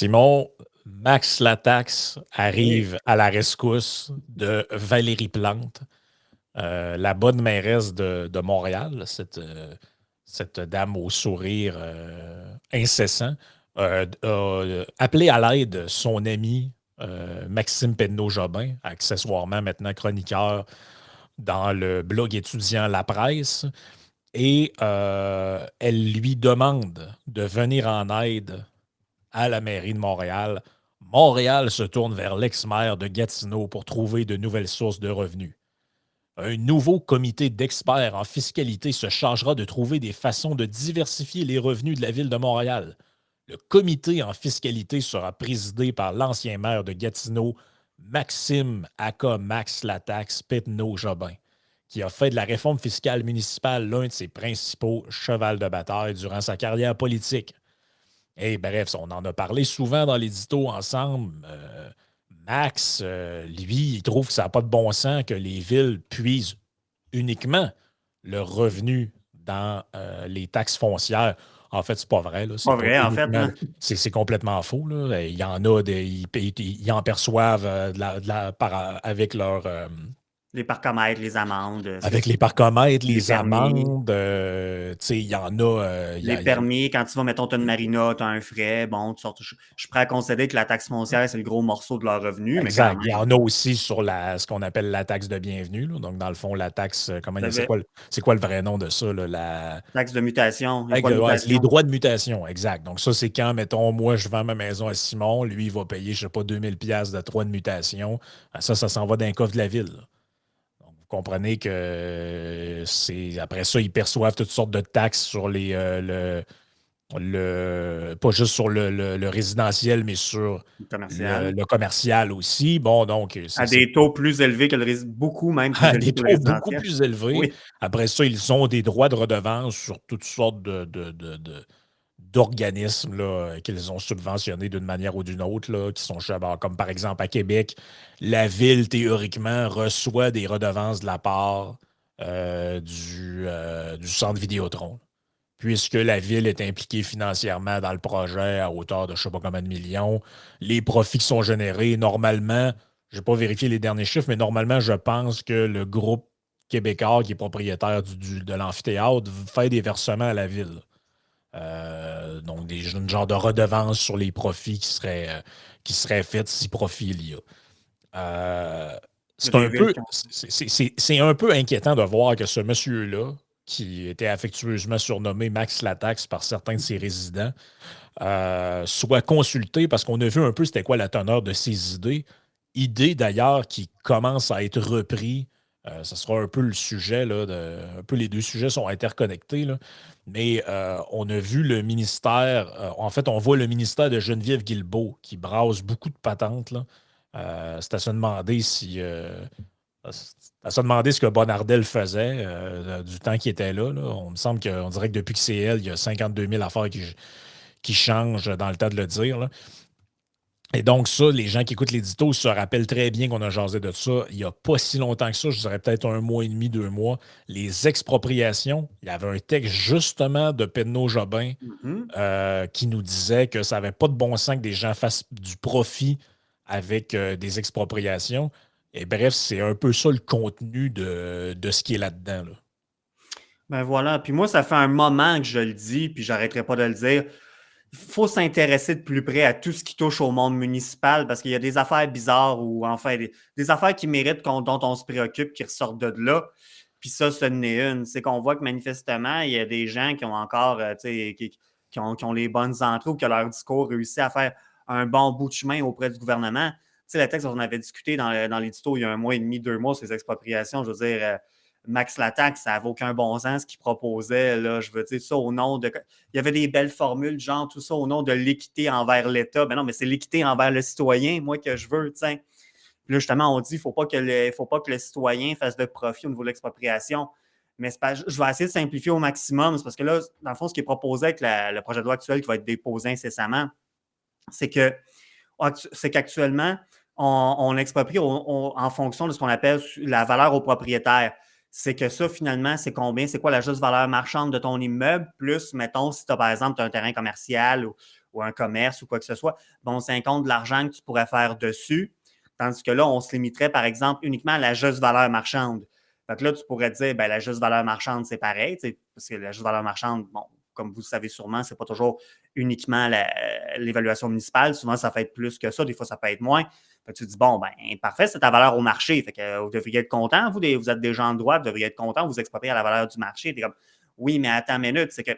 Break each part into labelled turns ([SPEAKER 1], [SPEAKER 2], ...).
[SPEAKER 1] Simon, Max Lataxe
[SPEAKER 2] Oui,
[SPEAKER 1] arrive à la rescousse de Valérie Plante, la bonne mairesse de Montréal, cette dame au sourire incessant, a appelé à l'aide son ami Maxime Penneau-Jobin, accessoirement maintenant chroniqueur dans le blog étudiant La Presse, et elle lui demande de venir en aide à la mairie de Montréal. Montréal se tourne vers l'ex-maire de Gatineau pour trouver de nouvelles sources de revenus. Un nouveau comité d'experts en fiscalité se chargera de trouver des façons de diversifier les revenus de la ville de Montréal. Le comité en fiscalité sera présidé par l'ancien maire de Gatineau, Maxime Aka Max Lataxe Petneau-Jobin, qui a fait de la réforme fiscale municipale l'un de ses principaux chevals de bataille durant sa carrière politique. Et bref, on en a parlé souvent dans l'édito ensemble. Max, lui, il trouve que ça n'a pas de bon sens que les villes puisent uniquement leur revenu dans les taxes foncières. En fait, c'est pas vrai, là. C'est
[SPEAKER 2] pas
[SPEAKER 1] pas
[SPEAKER 2] vrai, en fait,
[SPEAKER 1] uniquement.
[SPEAKER 2] là.
[SPEAKER 1] C'est complètement faux, là. Il y en a ils en perçoivent avec leur
[SPEAKER 2] Les parcomètres, les amendes, ce que
[SPEAKER 1] avec les parcomètres,
[SPEAKER 2] les
[SPEAKER 1] les
[SPEAKER 2] permis.
[SPEAKER 1] amendes, tu sais, il y en a,
[SPEAKER 2] Les permis, quand tu vas, mettons, tu as une marina, tu as un frais, bon, je suis prêt à concéder que la taxe foncière, c'est le gros morceau de leur revenu, mais quand
[SPEAKER 1] exact. Il y
[SPEAKER 2] même.
[SPEAKER 1] en a aussi sur ce qu'on appelle la taxe de bienvenue, là. Donc, dans le fond, la taxe,
[SPEAKER 2] Vous
[SPEAKER 1] c'est quoi le vrai nom de ça, là?
[SPEAKER 2] taxe de mutation, il n'y a pas de
[SPEAKER 1] Ouais, les
[SPEAKER 2] mutation.
[SPEAKER 1] droits de mutation, exact. Donc, ça, c'est quand, mettons, moi, je vends ma maison à Simon, lui, il va payer, je sais pas, 2000 pièces de droits de mutation. Ça s'en va d'un coffre de la ville, là. Donc, vous comprenez que après ça, ils perçoivent toutes sortes de taxes sur pas juste sur le résidentiel, mais sur
[SPEAKER 2] Commercial.
[SPEAKER 1] le commercial aussi. Bon, donc,
[SPEAKER 2] À des taux plus élevés que beaucoup même plus
[SPEAKER 1] à
[SPEAKER 2] élevés
[SPEAKER 1] des
[SPEAKER 2] que le
[SPEAKER 1] taux beaucoup
[SPEAKER 2] résidentiel.
[SPEAKER 1] plus élevés.
[SPEAKER 2] Oui.
[SPEAKER 1] Après ça, ils ont des droits de redevance sur toutes sortes d'organismes là, qu'ils ont subventionnés d'une manière ou d'une autre, là, qui sont chers. Comme par exemple à Québec, la ville, théoriquement, reçoit des redevances de la part du centre Vidéotron, puisque la ville est impliquée financièrement dans le projet à hauteur de je ne sais pas combien de millions. Les profits qui sont générés, normalement, je n'ai pas vérifié les derniers chiffres, mais normalement, je pense que le groupe québécois qui est propriétaire de l'amphithéâtre fait des versements à la ville. Donc, une genre de redevance sur les profits qui seraient faits si profit il y a.
[SPEAKER 2] Il y a
[SPEAKER 1] C'est
[SPEAKER 2] des
[SPEAKER 1] un
[SPEAKER 2] villes
[SPEAKER 1] peu,
[SPEAKER 2] qui ont.
[SPEAKER 1] c'est un peu inquiétant de voir que ce monsieur-là, qui était affectueusement surnommé Max Lataxe par certains de ses résidents, soit consulté parce qu'on a vu un peu c'était quoi la teneur de ses idées. Idées d'ailleurs qui commencent à être repris. Ce sera un peu le sujet, là, un peu les deux sujets sont interconnectés, là. Mais on a vu le ministère, en fait, on voit le ministère de Geneviève Guilbeault qui brasse beaucoup de patentes, là. C'est à se demander à se demander ce que Bonardel faisait du temps qu'il était là, là. On me semble qu'on dirait que depuis que c'est elle, il y a 52 000 affaires qui changent dans le tas de le dire, là. Et donc, ça, les gens qui écoutent l'édito se rappellent très bien qu'on a jasé de ça il n'y a pas si longtemps que ça, je dirais peut-être un mois et demi, 2 mois. Les expropriations, il y avait un texte justement de Penneau-Jobin
[SPEAKER 2] Mhm.
[SPEAKER 1] qui nous disait que ça n'avait pas de bon sens que des gens fassent du profit avec des expropriations. Et bref, c'est un peu ça le contenu de ce qui est là-dedans, là.
[SPEAKER 2] Ben voilà. Puis moi, ça fait un moment que je le dis, puis j'arrêterai pas de le dire. Il faut s'intéresser de plus près à tout ce qui touche au monde municipal parce qu'il y a des affaires bizarres ou enfin des affaires qui méritent dont on se préoccupe qui ressortent de là. Puis ça, ce n'est une. C'est qu'on voit que manifestement, il y a des gens qui ont encore, tu sais, qui ont les bonnes entrées ou que leur discours réussit à faire un bon bout de chemin auprès du gouvernement. Tu sais, le texte dont on avait discuté dans l'édito il y a un mois et demi, 2 mois, sur les expropriations, je veux dire, Max Lataxe, ça n'avait aucun bon sens ce qu'il proposait. Là, je veux dire, ça au nom de. Il y avait des belles formules, genre tout ça au nom de l'équité envers l'État. Ben non, mais c'est l'équité envers le citoyen, moi, que je veux, tiens. Puis là, justement, on dit qu'il faut pas que le citoyen fasse de profit au niveau de l'expropriation. Mais pas, je vais essayer de simplifier au maximum. C'est parce que là, dans le fond, ce qui est proposé avec le projet de loi actuel qui va être déposé incessamment, c'est que c'est qu'actuellement, on exproprie en fonction de ce qu'on appelle la valeur au propriétaire. C'est que ça, finalement, c'est combien? C'est quoi la juste valeur marchande de ton immeuble? Plus, mettons, si tu as, par exemple, un terrain commercial ou un commerce ou quoi que ce soit, ben, on s'incompte de l'argent que tu pourrais faire dessus. Tandis que là, on se limiterait, par exemple, uniquement à la juste valeur marchande. Fait que là, tu pourrais dire, ben, la juste valeur marchande, c'est pareil, parce que la juste valeur marchande, bon, comme vous le savez sûrement, c'est pas toujours uniquement l'évaluation municipale. Souvent, ça peut être plus que ça. Des fois, ça peut être moins. Fait que tu te dis, bon, ben, parfait, c'est ta valeur au marché. Fait que vous devriez être content. Vous êtes des gens de droit, vous devriez être content. Vous expropriez à la valeur du marché. T'es comme, oui, mais attends une minute. C'est que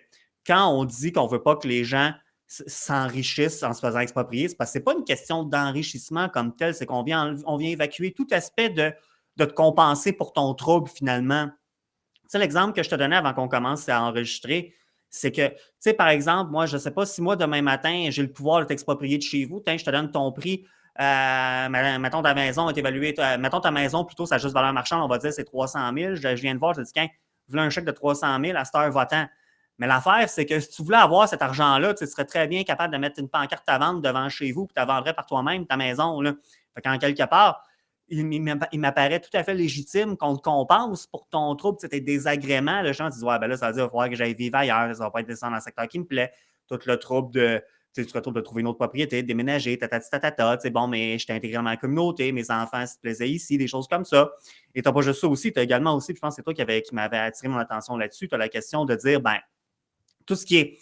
[SPEAKER 2] quand on dit qu'on ne veut pas que les gens s'enrichissent en se faisant exproprier, c'est parce que ce n'est pas une question d'enrichissement comme tel. C'est qu'on vient évacuer tout aspect de te compenser pour ton trouble finalement. Tu sais, l'exemple que je te donnais avant qu'on commence à enregistrer, c'est que, tu sais, par exemple, moi, je ne sais pas si moi, demain matin, j'ai le pouvoir de t'exproprier de chez vous. Je te donne ton prix. Mettons, ta maison est évaluée. Mettons, ta maison, plutôt, sa juste valeur marchande, on va dire, c'est 300 000. Je viens de voir, je te dis, tiens, vous voulez un chèque de 300 000 à cette heure votant. Mais l'affaire, c'est que si tu voulais avoir cet argent-là, tu serais très bien capable de mettre une pancarte à vendre devant chez vous, puis tu la vendrais par toi-même, ta maison. Là. Fait qu'en quelque part, il m'apparaît tout à fait légitime qu'on te compense pour ton trouble, tes désagréments. Le gens disent, ouais, ben là, ça veut dire qu'il va falloir que j'aille vivre ailleurs, ça va pas être descendre dans le secteur qui me plaît. Tout le trouble de, tu te retrouves de trouver une autre propriété, de déménager, bon, mais je t'ai intégré dans ma communauté, mes enfants se plaisaient ici, des choses comme ça. Et tu n'as pas juste ça aussi, tu as également aussi, puis je pense que c'est toi qui m'avais attiré mon attention là-dessus, tu as la question de dire, ben, tout ce qui est,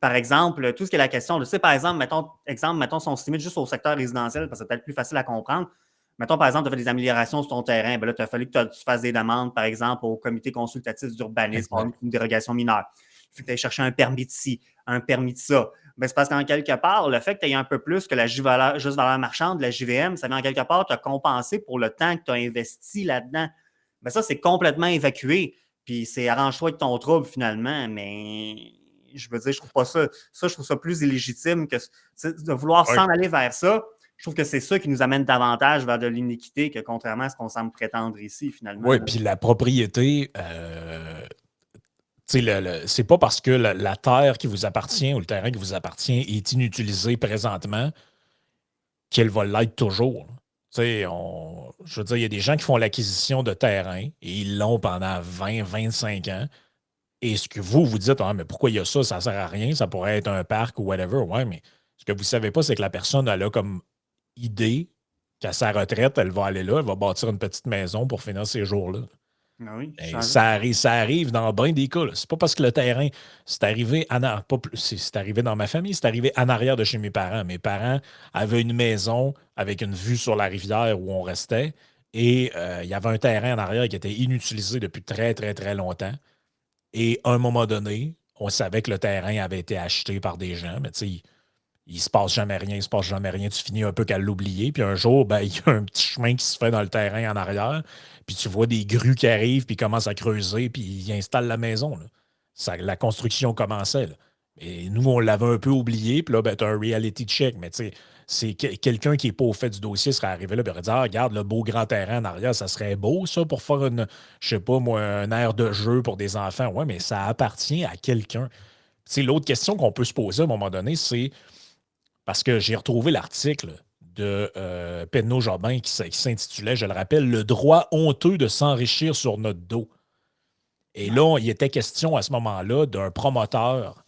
[SPEAKER 2] par exemple, tout ce qui est la question de, tu sais, par exemple, mettons, si on se limite juste au secteur résidentiel, parce que c'est peut-être plus facile à comprendre. Mettons, par exemple, tu as fait des améliorations sur ton terrain. Ben là, il a fallu que tu fasses des demandes, par exemple, au comité consultatif d'urbanisme pour une dérogation mineure. Il faut que tu ailles chercher un permis de ci, un permis de ça. Ben, c'est parce qu'en quelque part, le fait que tu aies un peu plus que la juste valeur marchande, la JVM, ça vient en quelque part te compenser pour le temps que tu as investi là-dedans. Ben, ça, c'est complètement évacué. Puis c'est arrange-toi avec ton trouble finalement, mais je veux dire, je trouve pas ça. Ça, je trouve ça plus illégitime que de vouloir s'en aller vers ça. Je trouve que c'est ça qui nous amène davantage vers de l'iniquité que contrairement à ce qu'on semble prétendre ici, finalement.
[SPEAKER 1] Oui, puis la propriété, c'est pas parce que la terre qui vous appartient ou le terrain qui vous appartient est inutilisé présentement qu'elle va l'être toujours. Je veux dire, il y a des gens qui font l'acquisition de terrain et ils l'ont pendant 20, 25 ans. Et ce que vous dites, ah, mais pourquoi il y a ça, ça ne sert à rien, ça pourrait être un parc ou whatever. Ouais, mais ce que vous ne savez pas, c'est que la personne, elle a comme idée qu'à sa retraite, elle va aller là, elle va bâtir une petite maison pour finir ses jours-là.
[SPEAKER 2] Ah oui,
[SPEAKER 1] ça arrive dans bien des cas. C'est pas parce que le terrain, c'est arrivé, c'est arrivé dans ma famille, c'est arrivé en arrière de chez mes parents. Mes parents avaient une maison avec une vue sur la rivière où on restait et il y avait un terrain en arrière qui était inutilisé depuis très, très, très longtemps. Et à un moment donné, on savait que le terrain avait été acheté par des gens, mais tu sais, il se passe jamais rien, il se passe jamais rien. Tu finis un peu qu'à l'oublier. Puis un jour, ben, il y a un petit chemin qui se fait dans le terrain en arrière. Puis tu vois des grues qui arrivent, puis ils commencent à creuser, puis ils installent la maison. Là. La construction commençait. Là. Et nous, on l'avait un peu oublié. Puis là, ben, tu as un reality check. Mais tu sais, c'est quelqu'un qui n'est pas au fait du dossier serait arrivé là et aurait dit ah, regarde, le beau grand terrain en arrière, ça serait beau, ça, pour faire je sais pas, moi, un aire de jeu pour des enfants. Ouais, mais ça appartient à quelqu'un. L'autre question qu'on peut se poser à un moment donné, c'est parce que j'ai retrouvé l'article de Penneau Jobin qui s'intitulait, je le rappelle, Le droit honteux de s'enrichir sur notre dos. Et là, il était question à ce moment-là d'un promoteur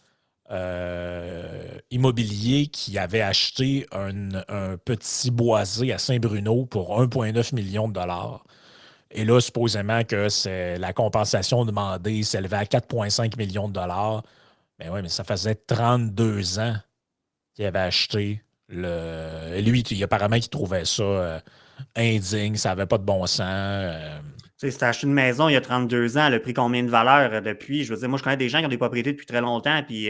[SPEAKER 1] immobilier qui avait acheté un petit boisé à Saint-Bruno pour 1,9 million de dollars. Et là, supposément que la compensation demandée s'élevait à 4,5 millions de dollars. Mais oui, mais ça faisait 32 ans qu'il avait acheté lui, apparemment qu'il trouvait ça indigne, ça n'avait pas de bon sens.
[SPEAKER 2] Tu sais, si tu as acheté une maison il y a 32 ans, elle a pris combien de valeur depuis? Je veux dire, moi, je connais des gens qui ont des propriétés depuis très longtemps, puis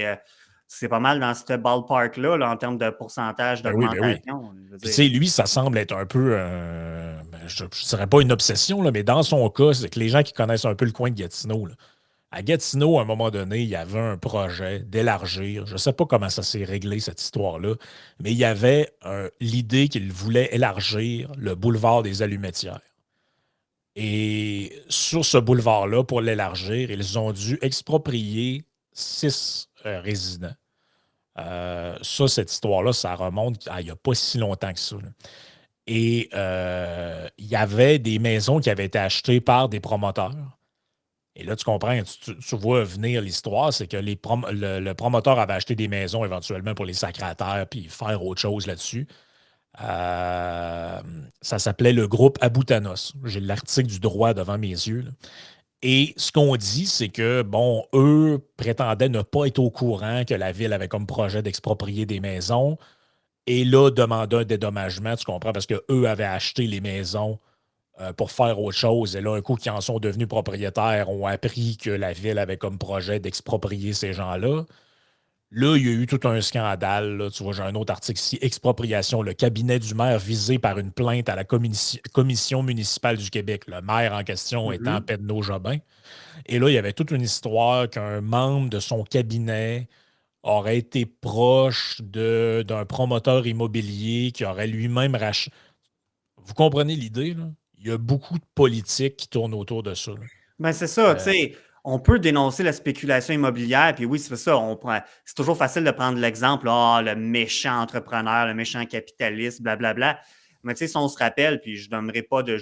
[SPEAKER 2] c'est pas mal dans ce ballpark-là, là, en termes de pourcentage
[SPEAKER 1] Oui, ben oui.
[SPEAKER 2] d'augmentation.
[SPEAKER 1] Puis, tu sais, lui, ça semble être un peu, je ne dirais pas une obsession, là, mais dans son cas, c'est que les gens qui connaissent un peu le coin de Gatineau, là, à Gatineau, à un moment donné, il y avait un projet d'élargir. Je ne sais pas comment ça s'est réglé, cette histoire-là, mais il y avait l'idée qu'il voulait élargir le boulevard des Allumettières. Et sur ce boulevard-là, pour l'élargir, ils ont dû exproprier 6 résidents. Cette histoire-là, ça remonte à il n'y a pas si longtemps que ça. Là. Et il y avait des maisons qui avaient été achetées par des promoteurs. Et là, tu comprends, tu vois venir l'histoire, c'est que le promoteur avait acheté des maisons éventuellement pour les sacrer à terre puis faire autre chose là-dessus. Euh, Ça s'appelait le groupe Aboutanos. J'ai l'article du droit devant mes yeux, là. Et ce qu'on dit, c'est que, bon, eux prétendaient ne pas être au courant que la ville avait comme projet d'exproprier des maisons. Et là, demandaient un dédommagement, tu comprends, parce qu'eux avaient acheté les maisons pour faire autre chose. Et là, un coup qu'ils en sont devenus propriétaires, ont appris que la ville avait comme projet d'exproprier ces gens-là. Là, il y a eu tout un scandale, là. Tu vois, j'ai un autre article ici, expropriation. Le cabinet du maire visé par une plainte à la commission municipale du Québec. Le maire en question étant
[SPEAKER 2] Mhm.
[SPEAKER 1] Pedno Jobin. Et là, il y avait toute une histoire qu'un membre de son cabinet aurait été proche d'un promoteur immobilier qui aurait lui-même racheté. Vous comprenez l'idée, là? Il y a beaucoup de politique qui tourne autour de ça, là.
[SPEAKER 2] Ben, c'est ça, tu
[SPEAKER 1] Euh,
[SPEAKER 2] sais, on peut dénoncer la spéculation immobilière, puis oui, c'est ça, c'est toujours facile de prendre l'exemple, ah, le méchant entrepreneur, le méchant capitaliste, blablabla. Mais tu sais, si on se rappelle, puis je nommerai pas de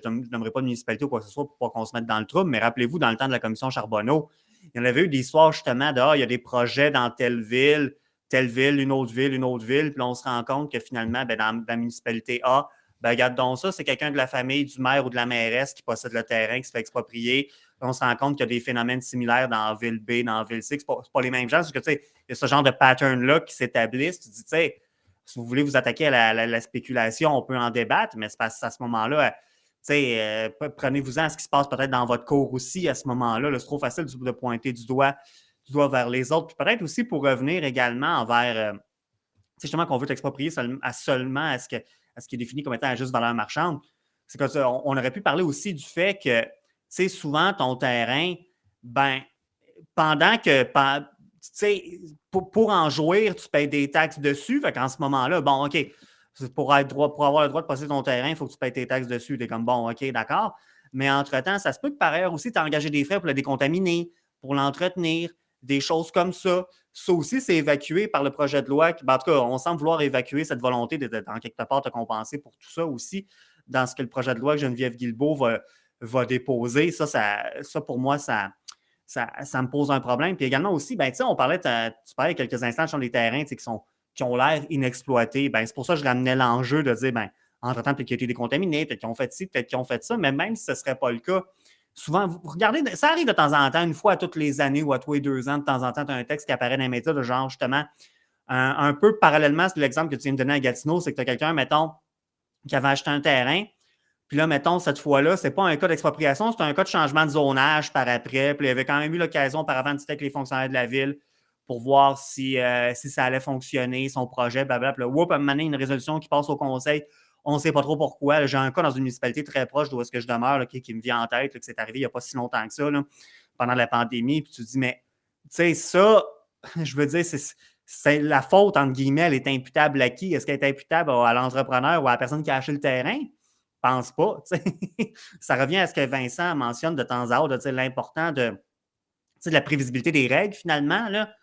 [SPEAKER 2] municipalité ou quoi que ce soit pour pas qu'on se mette dans le trouble, mais rappelez-vous, dans le temps de la commission Charbonneau, il y en avait eu des histoires justement de, ah, il y a des projets dans telle ville, une autre ville, puis là, on se rend compte que finalement, ben, dans la municipalité A, ben, regarde donc ça, c'est quelqu'un de la famille du maire ou de la mairesse qui possède le terrain, qui se fait exproprier. On se rend compte qu'il y a des phénomènes similaires dans la ville B, dans la ville C. Ce n'est pas les mêmes gens. Parce que, tu sais, il y a ce genre de pattern-là qui s'établissent. Tu dis, tu sais, si vous voulez vous attaquer à la spéculation, on peut en débattre, mais c'est parce à ce moment-là, tu sais, prenez-vous-en à ce qui se passe peut-être dans votre cours aussi à ce moment-là. Là, c'est trop facile de pointer du doigt vers les autres. Puis peut-être aussi pour revenir également envers, justement, qu'on veut t'exproprier seulement à ce qui est défini comme étant à juste valeur marchande. C'est que on aurait pu parler aussi du fait que, tu sais, souvent, ton terrain, ben, pendant que, tu sais, pour en jouir, tu payes des taxes dessus. Fait qu'en ce moment-là, bon, OK, pour avoir le droit de passer ton terrain, il faut que tu payes tes taxes dessus. Tu es comme, bon, OK, d'accord. Mais entre-temps, ça se peut que par ailleurs aussi, tu as engagé des frais pour le décontaminer, pour l'entretenir, des choses comme ça. Ça aussi, c'est évacué par le projet de loi. En tout cas, on semble vouloir évacuer cette volonté en quelque part, te compenser pour tout ça aussi, dans ce que le projet de loi que Geneviève Guilbeault va déposer. Ça, pour moi, ça me pose un problème. Puis également aussi, ben, on parlait, tu parlais il y a quelques instants sur les terrains qui ont l'air inexploités. Ben, c'est pour ça que je ramenais l'enjeu de dire, ben, entre-temps, peut-être qu'ils ont été décontaminés, peut-être qu'ils ont fait ci, peut-être qu'ils ont fait ça, mais même si ce ne serait pas le cas, souvent, vous regardez, ça arrive de temps en temps, une fois à toutes les années ou à tous les 2 ans, de temps en temps, tu as un texte qui apparaît dans les médias de genre, justement, un peu parallèlement, c'est l'exemple que tu viens de donner à Gatineau, c'est que tu as quelqu'un, mettons, qui avait acheté un terrain, puis là, mettons, cette fois-là, c'est pas un cas d'expropriation, c'est un cas de changement de zonage par après. Puis il avait quand même eu l'occasion auparavant de discuter avec les fonctionnaires de la ville pour voir si ça allait fonctionner, son projet, blablabla. Puis là, whoop, à un moment donné, une résolution qui passe au conseil. On ne sait pas trop pourquoi. J'ai un cas dans une municipalité très proche d'où est-ce que je demeure, là, qui me vient en tête, là, que c'est arrivé il n'y a pas si longtemps que ça, là, pendant la pandémie. Puis tu te dis, mais tu sais, ça, je veux dire, c'est la faute, entre guillemets, elle est imputable à qui? Est-ce qu'elle est imputable à l'entrepreneur ou à la personne qui a acheté le terrain? Pense pas. Ça revient à ce que Vincent mentionne de temps à autre, l'important de la prévisibilité des règles, finalement. Là,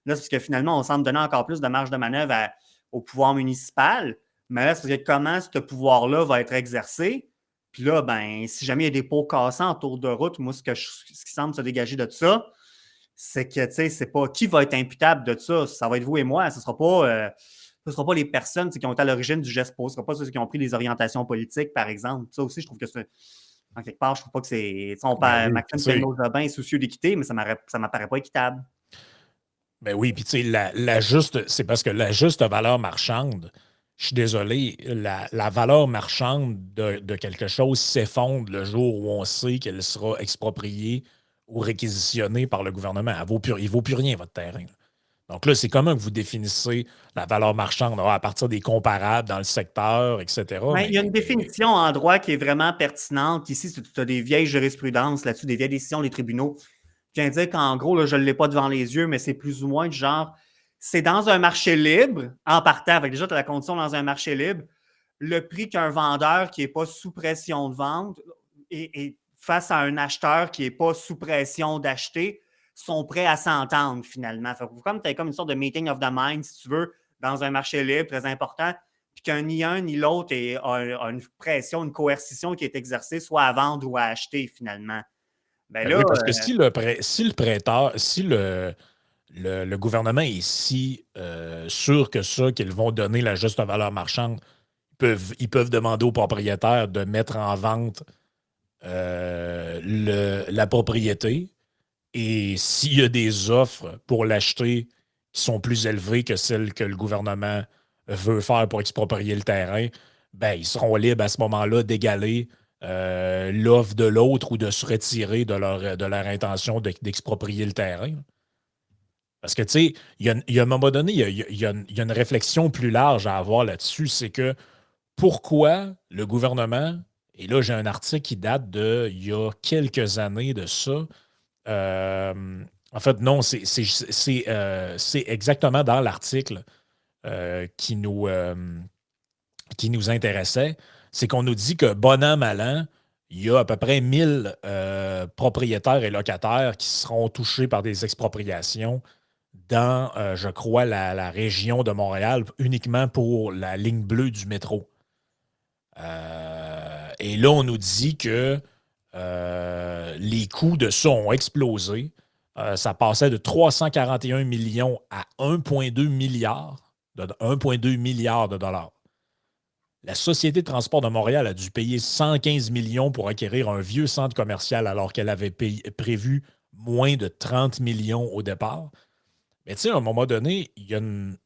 [SPEAKER 2] c'est parce que finalement, on semble donner encore plus de marge de manœuvre au pouvoir municipal. Mais là, c'est parce que comment ce pouvoir-là va être exercé? Puis là, ben, si jamais il y a des pots cassants autour de route, moi, ce qui semble se dégager de ça, c'est que, c'est pas qui va être imputable de ça. Ça va être vous et moi. Ce ne sera pas les personnes qui ont été à l'origine du geste posé. Ce ne sera pas ceux qui ont pris des orientations politiques, par exemple. Ça aussi, je trouve que c'est. En quelque part, je ne trouve pas que c'est.
[SPEAKER 1] ben oui, puis
[SPEAKER 2] Maxime
[SPEAKER 1] tu sais,
[SPEAKER 2] Penneau-Jobin est soucieux d'équité, mais ça ne m'apparaît pas équitable.
[SPEAKER 1] ben oui, puis tu sais, c'est parce que la juste valeur marchande, je suis désolé, la valeur marchande de quelque chose s'effondre le jour où on sait qu'elle sera expropriée ou réquisitionnée par le gouvernement. Il ne vaut plus rien, votre terrain, là. Donc là, c'est comment que vous définissez la valeur marchande à partir des comparables dans le secteur, etc.
[SPEAKER 2] Ben, il y a une définition en droit qui est vraiment pertinente. Ici, tu as des vieilles jurisprudences là-dessus, des vieilles décisions des tribunaux qui indiquent qu'en gros, là, je ne l'ai pas devant les yeux, mais c'est plus ou moins du genre, c'est dans un marché libre, en partant, avec déjà, tu as la condition dans un marché libre, le prix qu'un vendeur qui n'est pas sous pression de vente et face à un acheteur qui n'est pas sous pression d'acheter, sont prêts à s'entendre finalement. Fait que comme tu as comme une sorte de meeting of the mind, si tu veux, dans un marché libre très important, puis qu'un ni un ni l'autre a une pression, une coercition qui est exercée soit à vendre ou à acheter finalement. Ben
[SPEAKER 1] Ben
[SPEAKER 2] là,
[SPEAKER 1] oui, parce que si le prêteur, si le gouvernement est si sûr que ça, qu'ils vont donner la juste valeur marchande, ils peuvent demander aux propriétaires de mettre en vente la propriété. Et s'il y a des offres pour l'acheter qui sont plus élevées que celles que le gouvernement veut faire pour exproprier le terrain, ben, ils seront libres à ce moment-là d'égaler l'offre de l'autre ou de se retirer de leur intention d'exproprier le terrain. Parce que, tu sais, il y a un moment donné, il y a une réflexion plus large à avoir là-dessus. C'est que pourquoi le gouvernement, et là, j'ai un article qui date il y a quelques années de ça. En fait, non, c'est exactement dans l'article euh, qui nous, euh, qui nous intéressait. C'est qu'on nous dit que, bon an, mal an, il y a à peu près 1000 propriétaires et locataires qui seront touchés par des expropriations dans, je crois, la région de Montréal, uniquement pour la ligne bleue du métro. Et là, on nous dit que les coûts de ça ont explosé. Ça passait de 341 millions à 1,2 milliard, 1,2 milliard de dollars. La Société de transport de Montréal a dû payer 115 millions pour acquérir un vieux centre commercial alors qu'elle avait prévu moins de 30 millions au départ. Mais tu sais, à un moment donné, il y a une...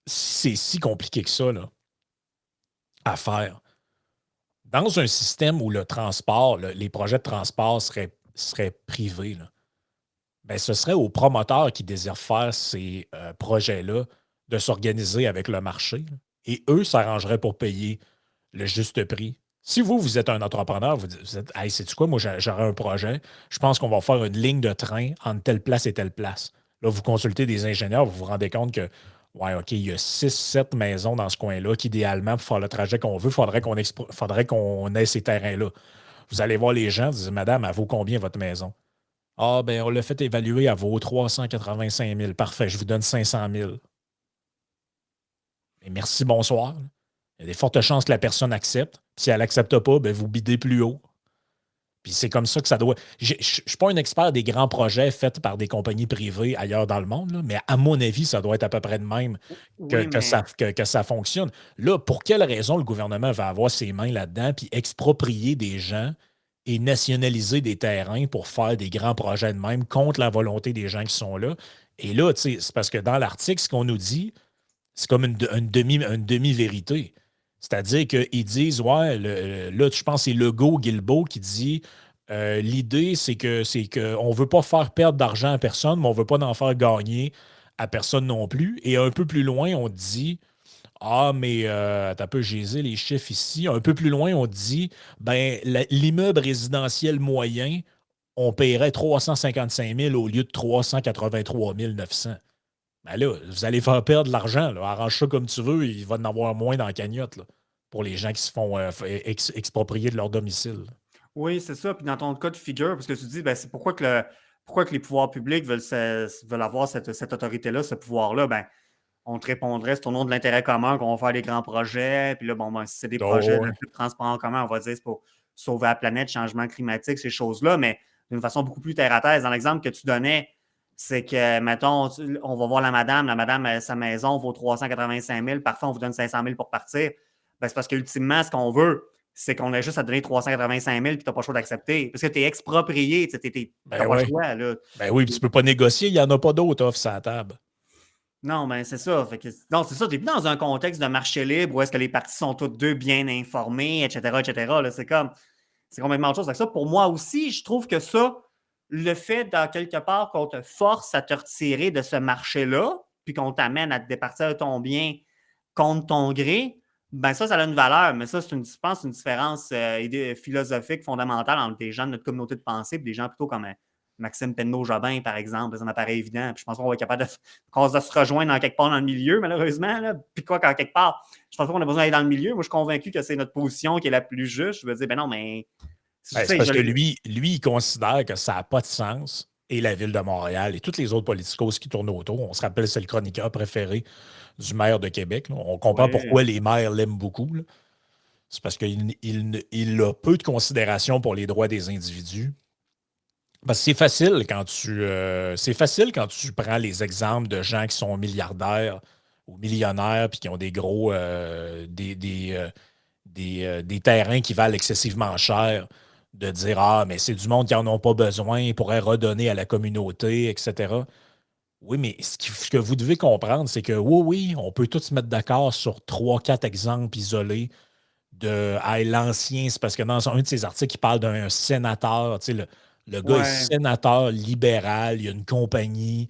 [SPEAKER 1] si c'est si compliqué que ça là, à faire. Dans un système où le transport, les projets de transport seraient privés, là, ben, ce serait aux promoteurs qui désirent faire ces projets-là de s'organiser avec le marché, là. Et eux s'arrangeraient pour payer le juste prix. Si vous êtes un entrepreneur, vous êtes, hey, sais-tu quoi, moi, j'aurais un projet, je pense qu'on va faire une ligne de train entre telle place et telle place. Là, vous consultez des ingénieurs, vous vous rendez compte que, ouais, OK, il y a 6, 7 maisons dans ce coin-là qu'idéalement, pour faire le trajet qu'on veut, faudrait qu'on ait ces terrains-là. Vous allez voir les gens, vous dites, Madame, elle vaut combien votre maison? Ah, ben, on l'a fait évaluer, elle vaut 385 000. Parfait, je vous donne 500 000. Et merci, bonsoir. Il y a des fortes chances que la personne accepte. Si elle n'accepte pas, ben vous bidez plus haut. Puis c'est comme ça que ça doit. Je ne suis pas un expert des grands projets faits par des compagnies privées ailleurs dans le monde, là, mais à mon avis, ça doit être à peu près de même que,
[SPEAKER 2] oui,
[SPEAKER 1] que
[SPEAKER 2] mais
[SPEAKER 1] ça, que ça fonctionne. Là, pour quelle raison le gouvernement va avoir ses mains là-dedans puis exproprier des gens et nationaliser des terrains pour faire des grands projets de même contre la volonté des gens qui sont là? Et là, tu sais, c'est parce que dans l'article, ce qu'on nous dit, c'est comme une demi-vérité. C'est-à-dire qu'ils disent, ouais, là, je pense que c'est Legault Guilbeault qui dit l'idée, c'est que on ne veut pas faire perdre d'argent à personne, mais on ne veut pas en faire gagner à personne non plus. Et un peu plus loin, on dit ah, mais t'as un peu gésé les chiffres ici. Un peu plus loin, on dit ben, l'immeuble résidentiel moyen, on paierait 355 000 au lieu de 383 900. Ben là, vous allez faire perdre de l'argent, là. Arrange ça comme tu veux, il va en avoir moins dans la cagnotte, là, pour les gens qui se font exproprier de leur domicile.
[SPEAKER 2] oui, c'est ça. Puis dans ton cas de figure, parce que tu dis, ben, c'est pourquoi que les pouvoirs publics veulent avoir cette autorité-là, ce pouvoir-là, ben, on te répondrait, c'est au nom de l'intérêt commun qu'on va faire des grands projets. Puis là, bon, ben, si c'est des projets
[SPEAKER 1] Oh,
[SPEAKER 2] de
[SPEAKER 1] ouais.
[SPEAKER 2] transport en commun, on va dire c'est pour sauver la planète, changement climatique, ces choses-là, mais d'une façon beaucoup plus terre à terre. Dans l'exemple que tu donnais, c'est que, mettons, on va voir la madame, sa maison vaut 385 000, parfois on vous donne 500 000 pour partir. Ben, c'est parce qu'ultimement, ce qu'on veut, c'est qu'on a juste à te donner 385 000 puis tu n'as pas le choix d'accepter. Parce que tu es exproprié, tu n'as
[SPEAKER 1] Ben
[SPEAKER 2] pas le
[SPEAKER 1] ouais.
[SPEAKER 2] choix. Là.
[SPEAKER 1] Ben oui, puis tu peux pas négocier, il n'y en a pas d'autres offres sur la table.
[SPEAKER 2] Non, ben c'est ça. Fait que, non, c'est ça. Tu es plus dans un contexte de marché libre où est-ce que les parties sont toutes deux bien informées, etc., etc. Là, c'est complètement autre chose. Fait que ça, pour moi aussi, je trouve que ça, le fait, dans quelque part, qu'on te force à te retirer de ce marché-là, puis qu'on t'amène à te départir de ton bien contre ton gré, ben ça a une valeur. Mais ça, je pense, une différence philosophique fondamentale entre des gens de notre communauté de pensée et des gens plutôt comme Maxime Penneau-Jobin, par exemple. Ça me paraît évident. Puis je pense qu'on va être capable de se rejoindre en quelque part dans le milieu, malheureusement. Là. Puis quoi, qu'en quelque part, je pense pas qu'on a besoin d'aller dans le milieu. Moi, je suis convaincu que c'est notre position qui est la plus juste. Je veux dire, ben non, mais je
[SPEAKER 1] Ben, c'est
[SPEAKER 2] sais,
[SPEAKER 1] parce que lui, il considère que ça n'a pas de sens. Et la ville de Montréal et tous les autres politicos qui tournent autour. On se rappelle, c'est le chroniqueur préféré du maire de Québec, là. On comprend
[SPEAKER 2] ouais.
[SPEAKER 1] pourquoi les maires l'aiment beaucoup, là. C'est parce qu'il a peu de considération pour les droits des individus. Parce que c'est facile quand tu prends les exemples de gens qui sont milliardaires ou millionnaires puis qui ont des gros des terrains qui valent excessivement cher, de dire ah, mais c'est du monde qui n'en ont pas besoin, ils pourraient redonner à la communauté, etc. Oui, mais ce que vous devez comprendre, c'est que oui, oui, on peut tous se mettre d'accord sur trois, quatre exemples isolés de l'ancien. C'est parce que dans un de ses articles, il parle d'un sénateur. Tu sais, le gars est
[SPEAKER 2] Ouais,
[SPEAKER 1] sénateur libéral, il y a une compagnie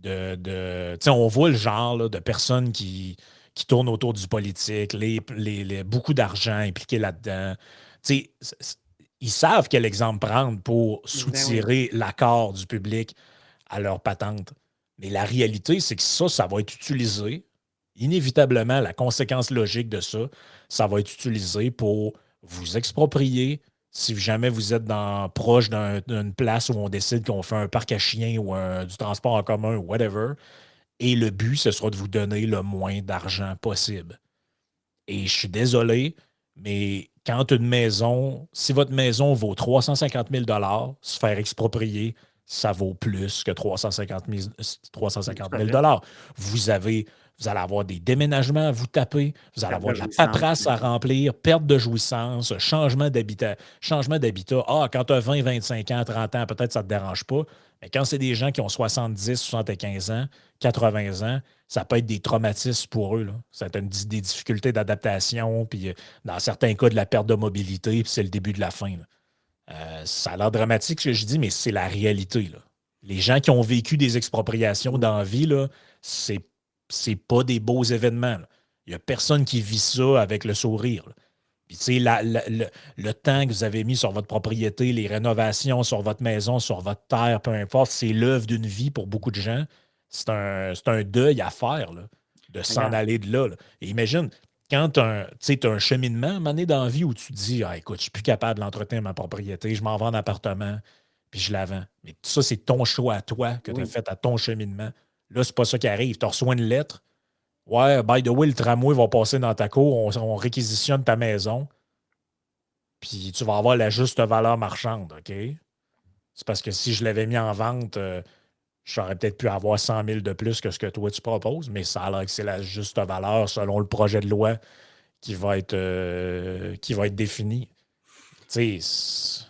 [SPEAKER 1] tu sais, on voit le genre là, de personnes qui tournent autour du politique, beaucoup d'argent impliqué là-dedans. Tu sais, ils savent quel exemple prendre pour
[SPEAKER 2] ben oui.
[SPEAKER 1] soutirer l'accord du public à leur patente. Mais la réalité, c'est que ça va être utilisé. Inévitablement, la conséquence logique de ça, ça va être utilisé pour vous exproprier si jamais vous êtes proche d'une place où on décide qu'on fait un parc à chiens ou du transport en commun ou whatever. Et le but, ce sera de vous donner le moins d'argent possible. Et je suis désolé, mais quand une maison, si votre maison vaut 350 000 se faire exproprier, ça vaut plus que 350
[SPEAKER 2] Tout à
[SPEAKER 1] 000
[SPEAKER 2] fait.
[SPEAKER 1] vous avez, vous allez avoir des déménagements à vous taper, vous allez
[SPEAKER 2] Perte de
[SPEAKER 1] avoir de la
[SPEAKER 2] jouissance.
[SPEAKER 1] paperasse à remplir, perte de jouissance, changement d'habitat. Changement d'habitat. Ah, quand tu as 20, 25 ans, 30 ans, peut-être ça ne te dérange pas. Mais quand c'est des gens qui ont 70, 75 ans, 80 ans, ça peut être des traumatismes pour eux. Là. Ça peut être des difficultés d'adaptation, puis dans certains cas, de la perte de mobilité, puis c'est le début de la fin. Là. Ça a l'air dramatique ce que je dis, mais c'est la réalité. Là. Les gens qui ont vécu des expropriations dans la vie, là, c'est pas des beaux événements. Là. Il n'y a personne qui vit ça avec le sourire. Là. Puis, tu sais, le temps que vous avez mis sur votre propriété, les rénovations sur votre maison, sur votre terre, peu importe, c'est l'œuvre d'une vie pour beaucoup de gens. C'est un deuil à faire, là, de s'en
[SPEAKER 2] Regarde.
[SPEAKER 1] aller de là. Là. Et imagine, quand tu as un cheminement, à un moment donné dans la vie où tu te dis ah, écoute, je suis plus capable d'entretenir ma propriété, je m'en vais en appartement, puis je la vends. Mais ça, c'est ton choix à toi que tu as
[SPEAKER 2] Oui.
[SPEAKER 1] fait à ton cheminement. Là, c'est pas ça qui arrive. Tu reçois une lettre. Ouais, by the way, le tramway va passer dans ta cour, on réquisitionne ta maison, puis tu vas avoir la juste valeur marchande, OK? C'est parce que si je l'avais mis en vente, j'aurais peut-être pu avoir 100 000 de plus que ce que toi tu proposes, mais ça a l'air que c'est la juste valeur selon le projet de loi qui va être défini. Tu sais,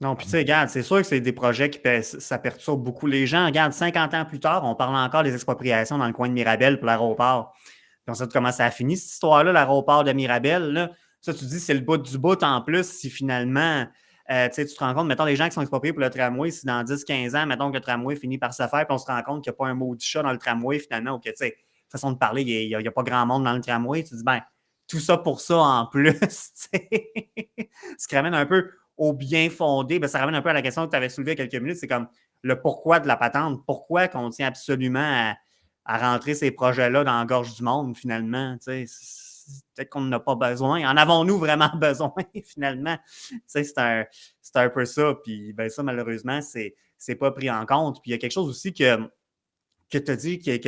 [SPEAKER 2] Non, puis tu sais, regarde, c'est sûr que c'est des projets ça perturbe beaucoup les gens. Regarde, 50 ans plus tard, on parle encore des expropriations dans le coin de Mirabel pour l'aéroport. Puis on sait comment ça a fini, cette histoire-là, l'aéroport de Mirabel. Là. Ça, tu dis, c'est le bout du bout en plus si finalement, tu te rends compte, mettons, les gens qui sont expropriés pour le tramway, si dans 10, 15 ans, mettons que le tramway finit par se faire, puis on se rend compte qu'il n'y a pas un maudit chat dans le tramway finalement, ou que, tu sais, façon de parler, il n'y a, pas grand monde dans le tramway. Tu dis, ben, tout ça pour ça en plus, tu sais. Ce qui ramène un peu au bien fondé, ben, ça ramène un peu à la question que tu avais soulevée il y a quelques minutes, c'est comme le pourquoi de la patente, pourquoi qu'on tient absolument à rentrer ces projets-là dans la gorge du monde, finalement. Peut-être qu'on n'en a pas besoin. En avons-nous vraiment besoin, finalement? C'est un peu ça. Puis ben, ça, malheureusement, c'est pas pris en compte. Puis il y a quelque chose aussi que tu as dit qui est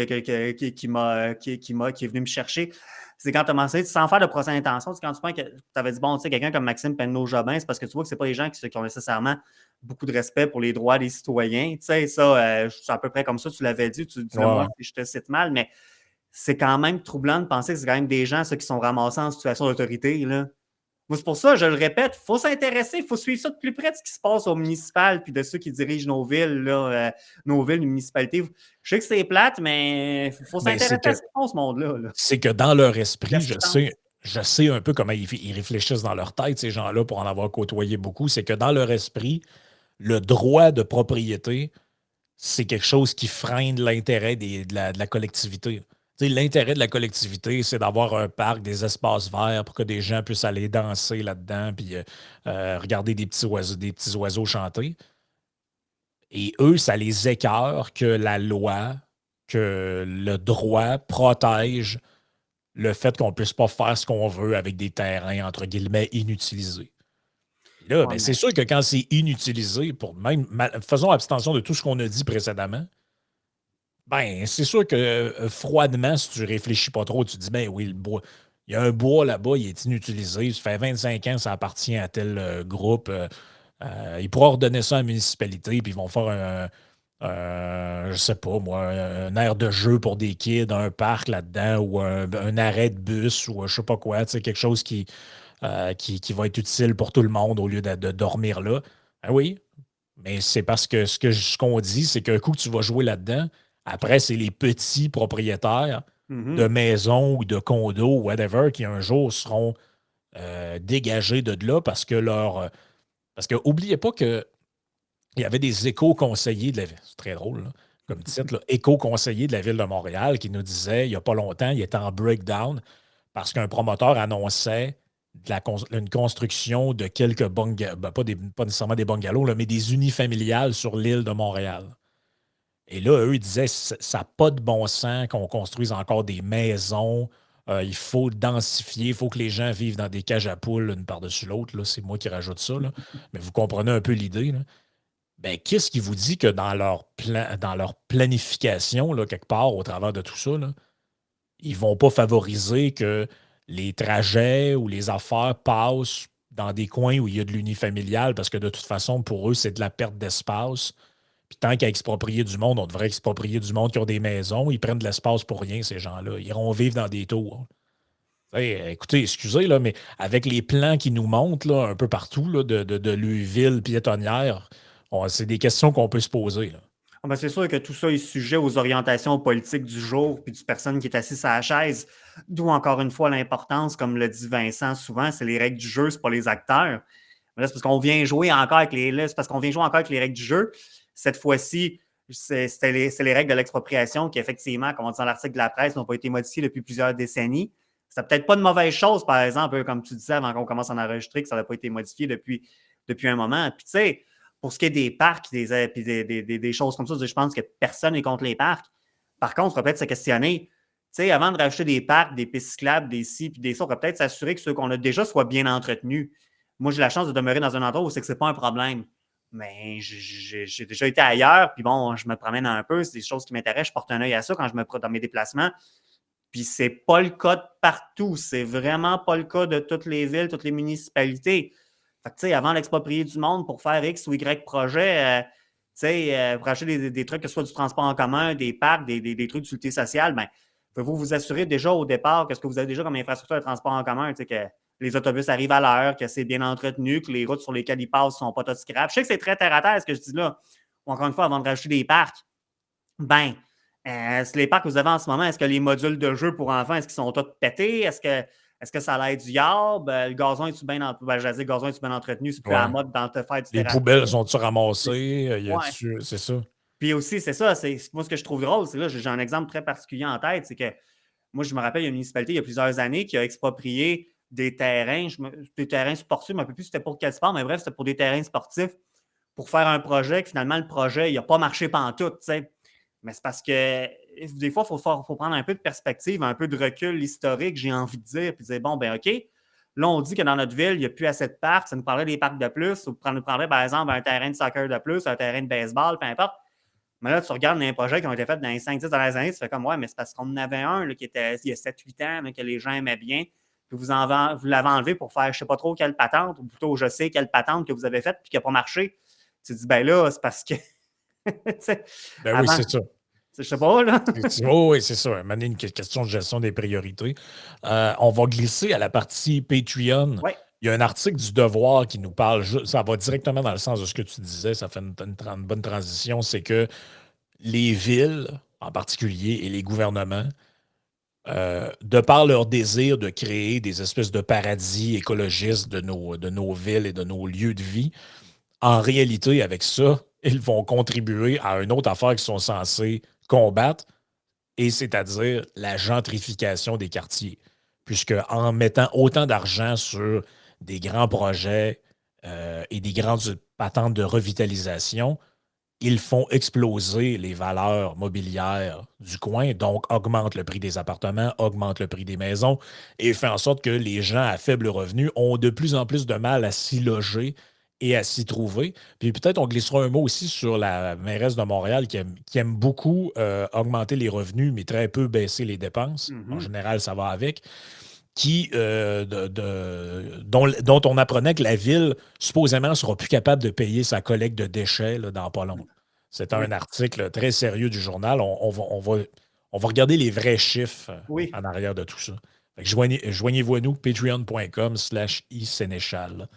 [SPEAKER 2] venu me chercher. C'est quand tu as mentionné, sans faire de procès d'intention, quand tu penses que tu avais dit, bon, tu sais, quelqu'un comme Maxime Penneau-Jobin, c'est parce que tu vois que ce pas des gens qui ont nécessairement beaucoup de respect pour les droits des citoyens. Tu sais, ça, c'est à peu près comme ça, tu l'avais dit,
[SPEAKER 1] ouais,
[SPEAKER 2] dis-le-moi
[SPEAKER 1] ouais.
[SPEAKER 2] si je te cite mal, mais c'est quand même troublant de penser que c'est quand même des gens, ceux qui sont ramassés en situation d'autorité, là. Moi, c'est pour ça, je le répète, il faut s'intéresser, il faut suivre ça de plus près de ce qui se passe au municipal puis de ceux qui dirigent nos villes, là, nos villes, nos municipalités. Je sais que c'est plate, mais il faut
[SPEAKER 1] Ben,
[SPEAKER 2] s'intéresser à ce qu'ils font, ce monde-là. Là.
[SPEAKER 1] c'est que dans leur
[SPEAKER 2] Il y a
[SPEAKER 1] esprit, je
[SPEAKER 2] substance.
[SPEAKER 1] sais, je sais un peu comment ils réfléchissent dans leur tête, ces gens-là, pour en avoir côtoyé beaucoup. C'est que dans leur esprit, le droit de propriété, c'est quelque chose qui freine l'intérêt de la collectivité. Tu sais, l'intérêt de la collectivité, c'est d'avoir un parc, des espaces verts pour que des gens puissent aller danser là-dedans puis regarder des petits oiseaux chanter. Et eux, ça les écœure que la loi, que le droit protège le fait qu'on ne puisse pas faire ce qu'on veut avec des terrains, entre guillemets, inutilisés. Et là,
[SPEAKER 2] Ouais,
[SPEAKER 1] ben, c'est
[SPEAKER 2] mais
[SPEAKER 1] sûr que quand c'est inutilisé, pour même faisons abstention de tout ce qu'on a dit précédemment, ben, c'est sûr que froidement, si tu réfléchis pas trop, tu te dis, ben oui, le bois. Il y a un bois là-bas, il est inutilisé. Ça fait 25 ans, ça appartient à tel groupe. Il pourra ordonner ça à la municipalité, puis ils vont faire je sais pas moi, un aire de jeu pour des kids, un parc là-dedans, ou un arrêt de bus, ou je sais pas quoi, quelque chose qui va être utile pour tout le monde au lieu de dormir là. Ah oui, mais c'est parce que ce qu'on dit, c'est qu'un coup que tu vas jouer là-dedans, après, c'est les petits propriétaires de
[SPEAKER 2] Mhm.
[SPEAKER 1] maisons ou de condos, whatever, qui un jour seront dégagés de là parce que parce que oubliez pas que il y avait des éco-conseillers de la ville. C'est très drôle, là, comme titre, là, éco-conseillers de la ville de Montréal qui nous disaient, il n'y a pas longtemps, il était en breakdown parce qu'un promoteur annonçait une construction de quelques bungalows, pas nécessairement des bungalows, là, mais des unifamiliales sur l'île de Montréal. Et là, eux, ils disaient, ça n'a pas de bon sens qu'on construise encore des maisons. Il faut densifier, il faut que les gens vivent dans des cages à poules une par-dessus l'autre. Là. C'est moi qui rajoute ça. Là. Mais vous comprenez un peu l'idée. Là. Ben, qu'est-ce qui vous dit que dans leur planification, là, quelque part, au travers de tout ça, là, ils ne vont pas favoriser que les trajets ou les affaires passent dans des coins où il y a de l'unifamilial, parce que de toute façon, pour eux, c'est de la perte d'espace. Puis tant qu'à exproprier du monde, on devrait exproprier du monde qui ont des maisons. Ils prennent de l'espace pour rien, ces gens-là. Ils iront vivre dans des tours. Écoutez, excusez, là, mais avec les plans qui nous montrent là, un peu partout là, de ville piétonnière, c'est des questions qu'on peut se poser. Là.
[SPEAKER 2] Ah ben, c'est sûr que tout ça est sujet aux orientations politiques du jour, puis du personne qui est assis à la chaise. D'où encore une fois l'importance, comme le dit Vincent souvent, c'est les règles du jeu, c'est pas les acteurs. Mais là, c'est parce qu'on vient jouer encore avec c'est parce qu'on vient jouer encore avec les règles du jeu. Cette fois-ci, c'est les règles de l'expropriation qui, effectivement, comme on dit dans l'article de la presse, n'ont pas été modifiées depuis plusieurs décennies. C'est peut-être pas de mauvaise chose, par exemple, comme tu disais avant qu'on commence à enregistrer, que ça n'a pas été modifié depuis un moment. Puis tu sais, pour ce qui est des parcs, puis des choses comme ça, je pense que personne n'est contre les parcs. Par contre, il faudrait peut-être se questionner, avant de rajouter des parcs, des pistes cyclables, des ci, puis des ça, on va peut-être s'assurer que ceux qu'on a déjà soient bien entretenus. Moi, j'ai la chance de demeurer dans un endroit où c'est que c'est pas un problème. Mais j'ai déjà été ailleurs, puis bon, je me promène un peu, c'est des choses qui m'intéressent, je porte un œil à ça quand je me dans mes déplacements. Puis c'est pas le cas de partout, c'est vraiment pas le cas de toutes les villes, toutes les municipalités. Fait que, tu sais, avant d'exproprier du monde pour faire X ou Y projet, pour acheter des trucs, que ce soit du transport en commun, des parcs, des trucs d'utilité sociale, ben, pouvez-vous vous assurer déjà au départ que ce que vous avez déjà comme infrastructure de transport en commun, que les autobus arrivent à l'heure, que c'est bien entretenu, que les routes sur lesquelles ils passent ne sont pas toutes scrap. Je sais que c'est très terre à terre ce que je dis là. Ou encore une fois, avant de rajouter des parcs, ben, les parcs que vous avez en ce moment, est-ce que les modules de jeu pour enfants, est-ce qu'ils sont tous pétés? Est-ce que ça a l'air du yard? Le gazon est-tu bien le gazon est-tu bien entretenu? C'est plus à la
[SPEAKER 1] Ouais.
[SPEAKER 2] mode dans te faire du
[SPEAKER 1] Les
[SPEAKER 2] terrassement.
[SPEAKER 1] poubelles sont-tu ramassées?
[SPEAKER 2] Ouais.
[SPEAKER 1] C'est ça.
[SPEAKER 2] Puis aussi, c'est ça, moi ce que je trouve drôle, c'est là, j'ai un exemple très particulier en tête, c'est que moi, je me rappelle, il y a une municipalité il y a plusieurs années qui a exproprié des terrains, des terrains sportifs, je ne me rappelle plus c'était pour quel sport, mais bref, c'était pour des terrains sportifs pour faire un projet que finalement, le projet, il n'a pas marché pantoute, tu sais. Mais c'est parce que des fois, il faut prendre un peu de perspective, un peu de recul historique, j'ai envie de dire, puis dire, bon, ben OK, là, on dit que dans notre ville, il n'y a plus assez de parcs, ça nous parlerait des parcs de plus, ou nous prendrait, par exemple, un terrain de soccer de plus, un terrain de baseball, peu importe. Mais là, tu regardes les projets qui ont été faits dans les 5-10 dernières années, tu fais comme, ouais, mais c'est parce qu'on en avait un là, qui était il y a 7-8 ans, là, que les gens aimaient bien, que vous l'avez enlevé pour faire je ne sais pas trop quelle patente, ou plutôt je sais quelle patente que vous avez faite puis qui n'a pas marché. Tu te dis, ben là, c'est parce que,
[SPEAKER 1] Ben oui,
[SPEAKER 2] avant,
[SPEAKER 1] c'est ça.
[SPEAKER 2] je sais pas, là.
[SPEAKER 1] Oh, oui, c'est ça. Maintenant, une question de gestion des priorités. On va glisser à la partie Patreon.
[SPEAKER 2] Oui.
[SPEAKER 1] Il y a un article du Devoir qui nous parle, ça va directement dans le sens de ce que tu disais, ça fait une bonne transition, c'est que les villes, en particulier, et les gouvernements, de par leur désir de créer des espèces de paradis écologistes de nos villes et de nos lieux de vie, en réalité, avec ça, ils vont contribuer à une autre affaire qu'ils sont censés combattre, et c'est-à-dire la gentrification des quartiers. Puisque en mettant autant d'argent sur des grands projets et des grandes patentes de revitalisation, ils font exploser les valeurs mobilières du coin, donc augmentent le prix des appartements, augmentent le prix des maisons et fait en sorte que les gens à faible revenu ont de plus en plus de mal à s'y loger et à s'y trouver. Puis peut-être on glissera un mot aussi sur la mairesse de Montréal qui aime beaucoup augmenter les revenus, mais très peu baisser les dépenses. En
[SPEAKER 2] Mhm.
[SPEAKER 1] général, ça va avec. dont on apprenait que la ville, supposément, ne sera plus capable de payer sa collecte de déchets là, dans pas long. C'était
[SPEAKER 2] Oui.
[SPEAKER 1] un article très sérieux du journal. On va regarder les vrais chiffres
[SPEAKER 2] Oui.
[SPEAKER 1] en arrière de tout ça. Fait que joignez-vous à nous, patreon.com/isénéchal.